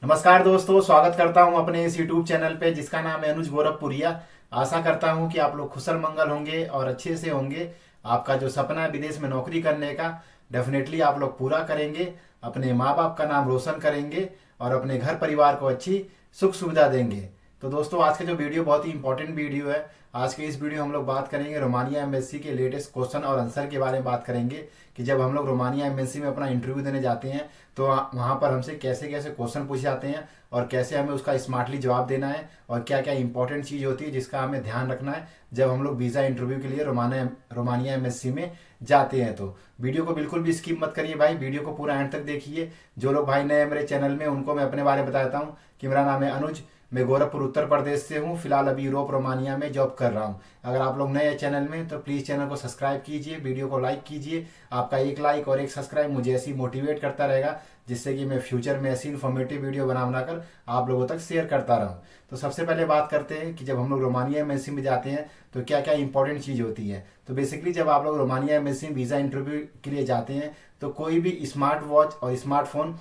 नमस्कार दोस्तों, स्वागत करता हूं अपने इस YouTube चैनल पे जिसका नाम है अनुज गोरखपुरिया। आशा करता हूं कि आप लोग कुशल मंगल होंगे और अच्छे से होंगे। आपका जो सपना है विदेश में नौकरी करने का, डेफिनेटली आप लोग पूरा करेंगे। अपने माँ बाप का नाम रोशन करेंगे और अपने घर परिवार को अच्छी सुख सुविधा देंगे। तो दोस्तों, आज का जो वीडियो बहुत ही इंपॉर्टेंट वीडियो है। आज के इस वीडियो में हम लोग बात करेंगे रोमानिया एम्बेसी के लेटेस्ट क्वेश्चन और आंसर के बारे में बात करेंगे कि जब हम लोग रोमानिया एम्बेसी में अपना इंटरव्यू देने जाते हैं तो वहाँ पर हमसे कैसे कैसे क्वेश्चन पूछे जाते हैं और कैसे हमें उसका स्मार्टली जवाब देना है और क्या क्या इंपॉर्टेंट चीज़ होती है जिसका हमें ध्यान रखना है जब हम लोग वीज़ा इंटरव्यू के लिए रोमानिया एम्बेसी में जाते हैं। तो वीडियो को बिल्कुल भी स्किप मत करिए भाई, वीडियो को पूरा एंड तक देखिए। जो लोग भाई नए मेरे चैनल में, उनको मैं अपने बारे में बताता हूँ कि मेरा नाम है अनुज। मैं गोरखपुर उत्तर प्रदेश से हूँ। फिलहाल अभी यूरोप रोमानिया में जॉब कर रहा हूँ। अगर आप लोग नए हैं चैनल में तो प्लीज़ चैनल को सब्सक्राइब कीजिए, वीडियो को लाइक कीजिए। आपका एक लाइक और एक सब्सक्राइब मुझे ऐसी मोटिवेट करता रहेगा जिससे कि मैं फ्यूचर में ऐसी इन्फॉर्मेटिव वीडियो बनाकर आप लोगों तक शेयर करता रहूँ। तो सबसे पहले बात करते हैं कि जब हम लोग रोमानिया एम्बेसी में जाते हैं तो क्या क्या इंपॉर्टेंट चीज़ होती है। तो बेसिकली जब आप लोग रोमानिया एम्बेसी में वीज़ा इंटरव्यू के लिए जाते हैं तो कोई भी स्मार्ट वॉच और स्मार्टफोन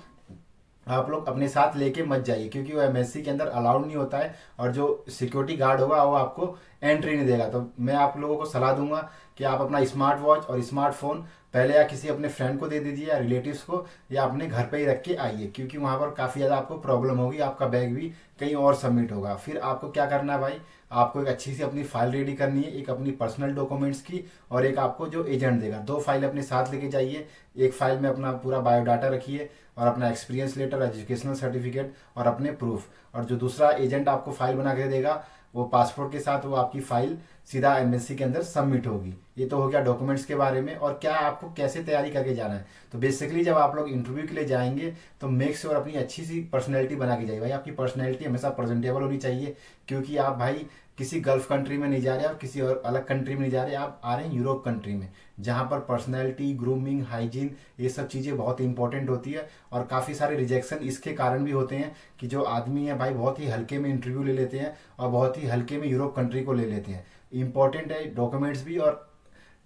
आप लोग अपने साथ लेके मत जाइए, क्योंकि वो एमएससी के अंदर अलाउड नहीं होता है और जो सिक्योरिटी गार्ड होगा वो आपको एंट्री नहीं देगा। तो मैं आप लोगों को सलाह दूंगा कि आप अपना स्मार्ट वॉच और स्मार्टफोन पहले या किसी अपने फ्रेंड को दे दीजिए या रिलेटिव्स को, या अपने घर पे ही रख के आइए, क्योंकि वहाँ पर काफ़ी ज़्यादा आपको प्रॉब्लम होगी। आपका बैग भी कहीं और सबमिट होगा। फिर आपको क्या करना है भाई, आपको एक अच्छी सी अपनी फाइल रेडी करनी है, एक अपनी पर्सनल डॉक्यूमेंट्स की और एक आपको जो एजेंट देगा। दो फाइल अपने साथ लेके जाइए। एक फाइल में अपना पूरा बायोडाटा रखिए और अपना एक्सपीरियंस लेटर, एजुकेशनल सर्टिफिकेट और अपने प्रूफ। और जो दूसरा एजेंट आपको फाइल बना के देगा वो पासपोर्ट के साथ वो आपकी फाइल सीधा एम्बेसी के अंदर सबमिट होगी। ये तो हो गया डॉक्यूमेंट्स के बारे में। और क्या आपको कैसे तैयारी करके जाना है, तो बेसिकली जब आप लोग इंटरव्यू के लिए जाएंगे तो मेक श्योर अपनी अच्छी सी पर्सनैलिटी बना के जाइए भाई। आपकी पर्सनैलिटी हमेशा प्रेजेंटेबल होनी चाहिए, क्योंकि आप भाई किसी गल्फ कंट्री में नहीं जा रहे, आप किसी और अलग कंट्री में नहीं जा रहे, आप आ रहे हैं यूरोप कंट्री में, जहाँ पर पर्सनैलिटी, ग्रूमिंग, हाइजीन, ये सब चीज़ें बहुत इंपॉर्टेंट होती है। और काफ़ी सारे रिजेक्शन इसके कारण भी होते हैं कि जो आदमी है भाई बहुत ही हल्के में इंटरव्यू ले लेते हैं और बहुत ही हल्के में यूरोप कंट्री को ले लेते हैं। इंपॉर्टेंट है डॉक्यूमेंट्स भी, और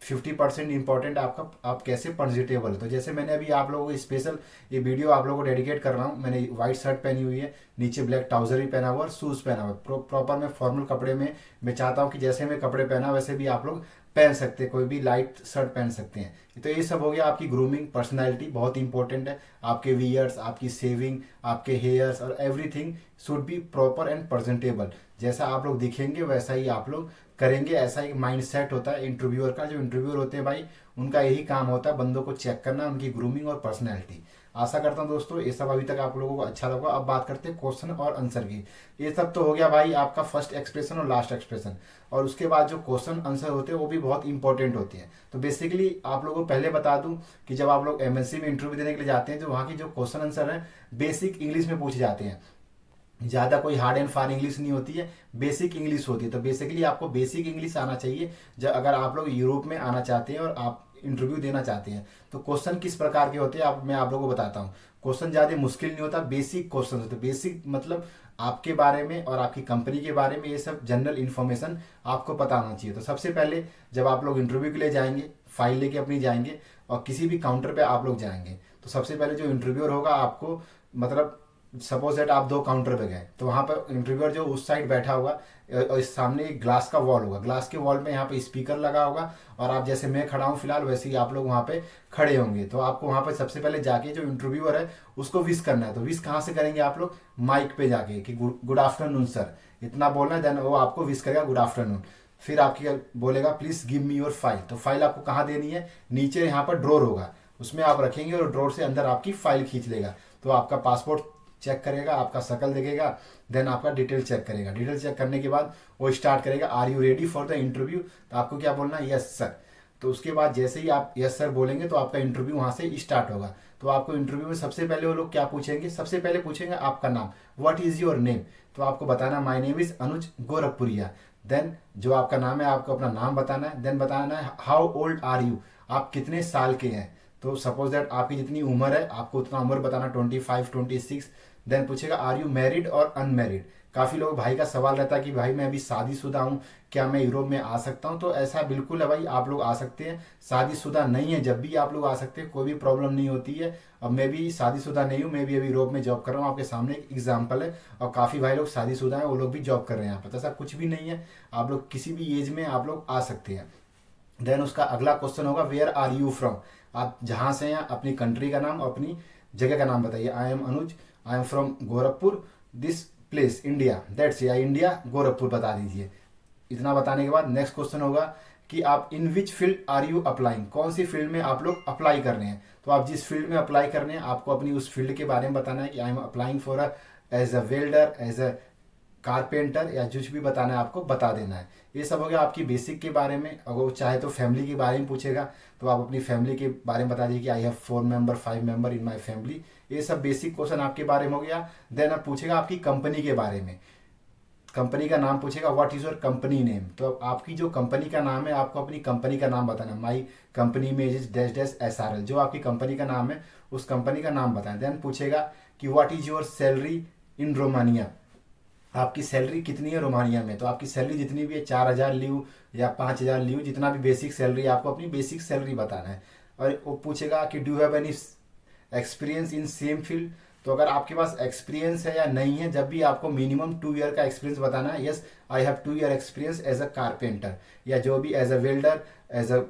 50% इंपॉर्टेंट आपका आप कैसे प्रेजेंटेबल है। तो जैसे मैंने अभी आप लोगों को स्पेशल ये वीडियो आप लोगों को डेडिकेट कर रहा हूँ। मैंने व्हाइट शर्ट पहनी हुई है, नीचे ब्लैक ट्राउजर भी पहना हुआ और शूज़ पहना हुआ है। प्रॉपर मैं फॉर्मल कपड़े में मैं चाहता हूँ कि जैसे मैं कपड़े पहना वैसे भी आप लोग पहन सकते हैं, कोई भी लाइट शर्ट पहन सकते हैं। तो ये सब हो गया आपकी ग्रूमिंग, पर्सनैलिटी बहुत इंपॉर्टेंट है। आपके वियर्स, आपकी सेविंग, आपके हेयर्स और everything should be proper and presentable. जैसा आप लोग दिखेंगे वैसा ही आप लोग करेंगे, ऐसा ही माइंड सेट होता है इंटरव्यूअर का। जो इंटरव्यूअर होते हैं भाई उनका यही काम होता है बंदों को चेक करना, उनकी ग्रूमिंग और पर्सनैलिटी। आशा करता हूँ दोस्तों ये सब अभी तक आप लोगों को अच्छा लगा। अब बात करते हैं क्वेश्चन और आंसर की। ये सब तो हो गया भाई आपका फर्स्ट एक्सप्रेशन और लास्ट एक्सप्रेशन, और उसके बाद जो क्वेश्चन आंसर होते हैं वो भी बहुत इंपॉर्टेंट होते हैं। तो बेसिकली आप लोगों को पहले बता दूं कि जब आप लोग एमएससी में इंटरव्यू देने के लिए जाते हैं तो वहाँ की जो क्वेश्चन आंसर है बेसिक इंग्लिश में पूछे जाते हैं। ज़्यादा कोई हार्ड एंड फार इंग्लिश नहीं होती है, बेसिक इंग्लिश होती है। तो बेसिकली आपको बेसिक इंग्लिश आना चाहिए जब अगर आप लोग यूरोप में आना चाहते हैं और आप इंटरव्यू देना चाहते हैं। तो क्वेश्चन किस प्रकार के होते हैं मैं आप लोगों को बताता हूँ। क्वेश्चन ज़्यादा मुश्किल नहीं होता, बेसिक क्वेश्चन होते हैं। बेसिक मतलब आपके बारे में और आपकी कंपनी के बारे में ये सब जनरल इन्फॉर्मेशन आपको पता होना चाहिए। तो सबसे पहले जब आप लोग इंटरव्यू के लिए जाएंगे, फाइल लेके अपनी जाएंगे और किसी भी काउंटर पे आप लोग जाएंगे, तो सबसे पहले जो इंटरव्यूअर होगा आपको, मतलब सपोज दैट आप दो काउंटर पे गए तो वहाँ पर इंटरव्यूअर जो उस साइड बैठा होगा और इस सामने एक ग्लास का वॉल होगा, ग्लास के वॉल में यहाँ पे स्पीकर लगा होगा और आप जैसे मैं खड़ा हूँ फिलहाल वैसे ही आप लोग वहाँ पे खड़े होंगे। तो आपको वहाँ पे सबसे पहले जाके जो इंटरव्यूअर है उसको विश करना है। तो विश कहाँ से करेंगे आप लोग, माइक पे जाके कि गुड आफ्टरनून सर, इतना बोलना है, देन वो आपको विश करेगा गुड आफ्टरनून। फिर आपकी बोलेगा please give me your file. तो फाइल आपको कहाँ देनी है, नीचे यहाँ पर ड्रॉर होगा उसमें आप रखेंगे और ड्रॉर से अंदर आपकी फाइल खींच लेगा। तो आपका पासपोर्ट चेक करेगा, आपका शक्ल देखेगा, देन आपका डिटेल चेक करेगा। डिटेल चेक करने के बाद वो स्टार्ट करेगा are you ready for the interview. तो आपको क्या बोलना है, यस सर। तो उसके बाद जैसे ही आप यस सर बोलेंगे तो आपका इंटरव्यू वहाँ से स्टार्ट होगा। तो आपको इंटरव्यू में सबसे पहले वो लोग क्या पूछेंगे, सबसे पहले पूछेंगे आपका नाम, व्हाट इज योर नेम। तो आपको बताना my name is Anuj Gorakhpuriya. Then जो आपका नाम है आपको अपना नाम बताना है। देन बताना है हाउ ओल्ड आर यू, आप कितने साल के हैं। तो सपोज दैट आपकी जितनी उम्र है आपको उतना उम्र बताना, 25, 26। देन पूछेगा आर यू मैरिड और अनमैरिड। काफ़ी लोग भाई का सवाल रहता है कि भाई मैं अभी शादीशुदा हूँ, क्या मैं यूरोप में आ सकता हूँ? तो ऐसा बिल्कुल है भाई, आप लोग आ सकते हैं। शादीशुदा नहीं है जब भी आप लोग आ सकते हैं, कोई भी प्रॉब्लम नहीं होती है। अब मैं भी शादीशुदा नहीं हूँ, मैं भी अभी यूरोप में जॉब कर रहा हूँ, आपके सामने एक एग्जाम्पल है। और काफ़ी भाई लोग शादीशुदा हैं, वो लोग भी जॉब कर रहे हैं यहाँ पर, तो ऐसा कुछ भी नहीं है। आप लोग किसी भी एज में आप लोग आ सकते हैं। देन उसका अगला क्वेश्चन होगा वेयर आर यू फ्रॉम। आप जहाँ से हैं अपनी कंट्री का नाम, अपनी जगह का नाम बताइए। I am Anuj, I am from Gorakhpur, this place India, that's या इंडिया गोरखपुर बता दीजिए। इतना बताने के बाद नेक्स्ट क्वेश्चन होगा कि आप in which field are you applying, कौन सी फील्ड में आप लोग अप्लाई कर रहे हैं। तो आप जिस फील्ड में अप्लाई कर रहे हैं आपको अपनी उस फील्ड के बारे में बताना है कि I am applying for as a welder, as a carpenter, या कुछ भी बताना है आपको बता देना है। ये सब हो गया आपकी बेसिक के बारे में। अगर वो चाहे तो फैमिली के बारे में पूछेगा तो आप अपनी फैमिली के बारे में बता दीजिए कि I have 4 member 5 member in my family. ये सब बेसिक क्वेश्चन आपके बारे में हो गया। देन अब पूछेगा आपकी कंपनी के बारे में, कंपनी का नाम पूछेगा, what is your company name. तो आपकी जो कंपनी का नाम है आपको अपनी कंपनी का नाम बताना है। माई कंपनी में इज डैश डैश SRL, जो आपकी कंपनी का नाम है उस कंपनी का नाम बताएं। देन पूछेगा कि what is your salary in Romania, आपकी सैलरी कितनी है रोमानिया में। तो आपकी सैलरी जितनी भी है 4,000 लीव या 5,000 लीव, जितना भी बेसिक सैलरी है आपको अपनी बेसिक सैलरी बताना है। और वो पूछेगा कि do have any experience in same field. तो अगर आपके पास एक्सपीरियंस है या नहीं है, जब भी आपको मिनिमम 2 ईयर का एक्सपीरियंस बताना है। Yes I have 2 year experience as a carpenter, या जो भी as a welder, as a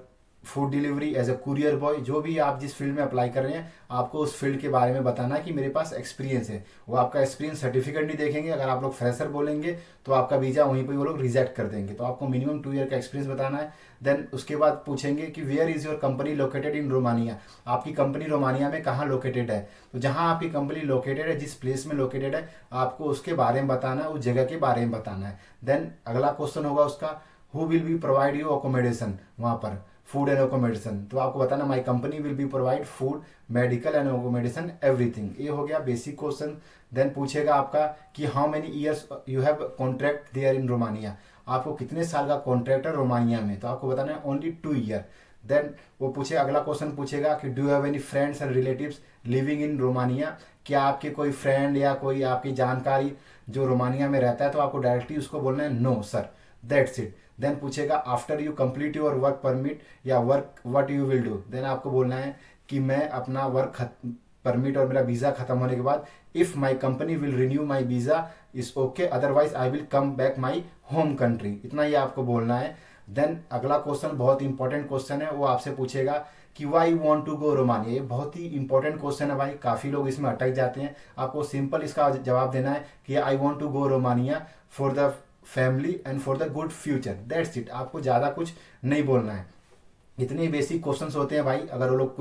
food delivery, as a courier boy, जो भी आप जिस फील्ड में अप्लाई कर रहे हैं आपको उस फील्ड के बारे में बताना है कि मेरे पास एक्सपीरियंस है। वो आपका एक्सपीरियंस सर्टिफिकेट नहीं देखेंगे, अगर आप लोग फ्रेशर बोलेंगे तो आपका वीजा वहीं पर वो लोग रिजेक्ट कर देंगे। तो आपको मिनिमम 2 ईयर का एक्सपीरियंस बताना है। देन उसके बाद पूछेंगे कि where is your company located in Romania, आपकी कंपनी रोमानिया में कहाँ लोकेटेड है। तो जहाँ आपकी कंपनी लोकेटेड है, जिस प्लेस में लोकेटेड है, आपको उसके बारे में बताना है, उस जगह के बारे में बताना है। देन अगला क्वेश्चन होगा उसका, who will be provide you accommodation, वहाँ पर फूड एंड अकोमोडेशन। तो आपको बताना my company will be provide food, medical and accommodation, everything. ये हो गया बेसिक क्वेश्चन। देन पूछेगा आपका कि how many years you have contract there in Romania, आपको कितने साल का कॉन्ट्रैक्ट है रोमानिया में। तो आपको बताना है ओनली 2 ईयर। देन वो पूछे अगला क्वेश्चन पूछेगा कि do have any friends and relatives living in Romania, क्या आपके कोई फ्रेंड या कोई आपकी जानकारी जो रोमानिया में रहता है। तो आपको डायरेक्टली उसको बोलना है no sir, that's it. Then पूछेगा after you complete your work permit या work what you will do. Then आपको बोलना है कि मैं अपना वर्क परमिट और मेरा वीज़ा खत्म होने के बाद if my company will renew my visa is okay, otherwise I will come back my home country. इतना ही आपको बोलना है। देन अगला क्वेश्चन बहुत इंपॉर्टेंट क्वेश्चन है, वो आपसे पूछेगा कि why want to go Romania. ये बहुत ही इंपॉर्टेंट क्वेश्चन है भाई, काफ़ी लोग इसमें अटक जाते हैं। आपको सिंपल इसका जवाब देना है कि I want to go Romania for the family and for the good future, that's it. आपको ज़्यादा कुछ नहीं बोलना है। इतने बेसिक क्वेश्चंस होते हैं भाई। अगर वो लोग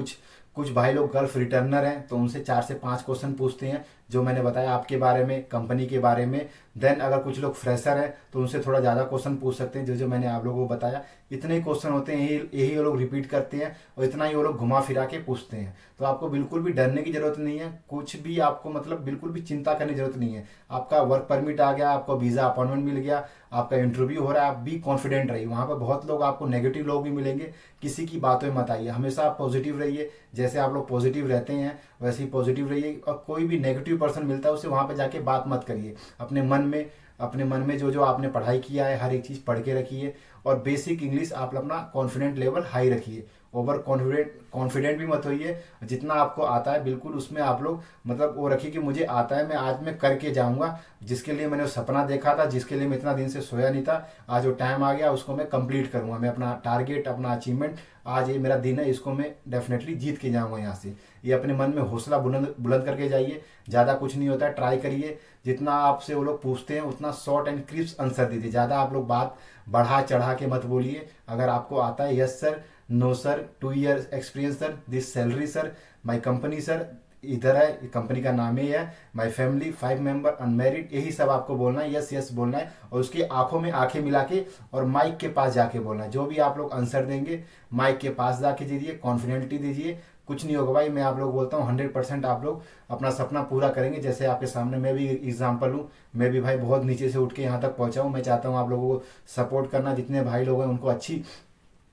कुछ भाई लोग गल्फ रिटर्नर हैं तो उनसे 4 से 5 क्वेश्चन पूछते हैं, जो मैंने बताया आपके बारे में, कंपनी के बारे में। देन अगर कुछ लोग फ्रेशर हैं तो उनसे थोड़ा ज़्यादा क्वेश्चन पूछ सकते हैं, जो जो मैंने आप लोगों को बताया। इतने ही क्वेश्चन होते हैं, यही वो लोग रिपीट करते हैं और इतना ही वो लोग घुमा फिरा के पूछते हैं। तो आपको बिल्कुल भी डरने की जरूरत नहीं है, कुछ भी आपको मतलब बिल्कुल भी चिंता करने की जरूरत नहीं है। आपका वर्क परमिट आ गया, आपको वीज़ा अपॉइंटमेंट मिल गया, आपका इंटरव्यू हो रहा है, आप भी कॉन्फिडेंट रहिए। वहाँ पर बहुत लोग आपको नेगेटिव लोग भी मिलेंगे, किसी की बातों में मत आइए, हमेशा आप पॉजिटिव रहिए। जैसे आप लोग पॉजिटिव रहते हैं वैसे ही पॉजिटिव रहिए, और कोई भी नेगेटिव पर्सन मिलता है उससे वहाँ पे जाके बात मत करिए। अपने मन में जो जो आपने पढ़ाई किया है हर एक चीज़ पढ़ के रखिए, और बेसिक इंग्लिश आप अपना कॉन्फिडेंट लेवल हाई रखिए। ओवर कॉन्फिडेंट भी मत होइए। जितना आपको आता है बिल्कुल उसमें आप लोग मतलब वो रखिए कि मुझे आता है, मैं करके जाऊंगा। जिसके लिए मैंने सपना देखा था, जिसके लिए मैं इतना दिन से सोया नहीं था, आज वो टाइम आ गया, उसको मैं कंप्लीट करूंगा। मैं अपना टारगेट, अपना अचीवमेंट, आज ये मेरा दिन है, इसको मैं डेफिनेटली जीत के जाऊंगा यहाँ से। ये अपने मन में हौसला बुलंद करके जाइए। ज़्यादा कुछ नहीं होता है, ट्राई करिए। जितना आपसे वो लोग पूछते हैं उतना शॉर्ट एंड क्रिस्प आंसर दीजिए। ज़्यादा आप लोग बात बढ़ा चढ़ा के मत बोलिए। अगर आपको आता है yes sir, no sir, 2 year experience sir, this salary sir, my company sir, इधर है, कंपनी का नाम ही है, माई फैमिली 5 मेंबर अनमेरिड, यही सब आपको बोलना है, यस यस बोलना है। और उसकी आंखों में आंखें मिला के और माइक के पास जाके बोलना है। जो भी आप लोग आंसर देंगे माइक के पास जाके दीजिए, कॉन्फिडेंटली दीजिए। कुछ नहीं होगा भाई, मैं आप लोग बोलता हूँ 100% आप लोग अपना सपना पूरा करेंगे। जैसे आपके सामने मैं भी एग्जाम्पल हूँ, मैं भी भाई बहुत नीचे से उठ के यहाँ तक पहुँचा हूँ। मैं चाहता हूँ आप लोगों को सपोर्ट करना, जितने भाई लोग हैं उनको अच्छी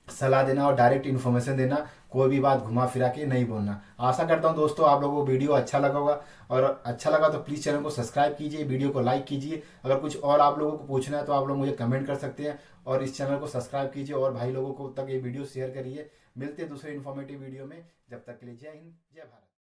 सलाह देना और डायरेक्ट इन्फॉर्मेशन देना, कोई भी बात घुमा फिरा के नहीं बोलना। आशा करता हूँ दोस्तों आप लोगों को वीडियो अच्छा लगा होगा, और अच्छा लगा तो प्लीज़ चैनल को सब्सक्राइब कीजिए, वीडियो को लाइक कीजिए। अगर कुछ और आप लोगों को पूछना है तो आप लोग मुझे कमेंट कर सकते हैं, और इस चैनल को सब्सक्राइब कीजिए और भाई लोगों को तक ये वीडियो शेयर करिए। मिलते हैं दूसरे इन्फॉर्मेटिव वीडियो में, जब तक के लिए जय हिंद जय भारत।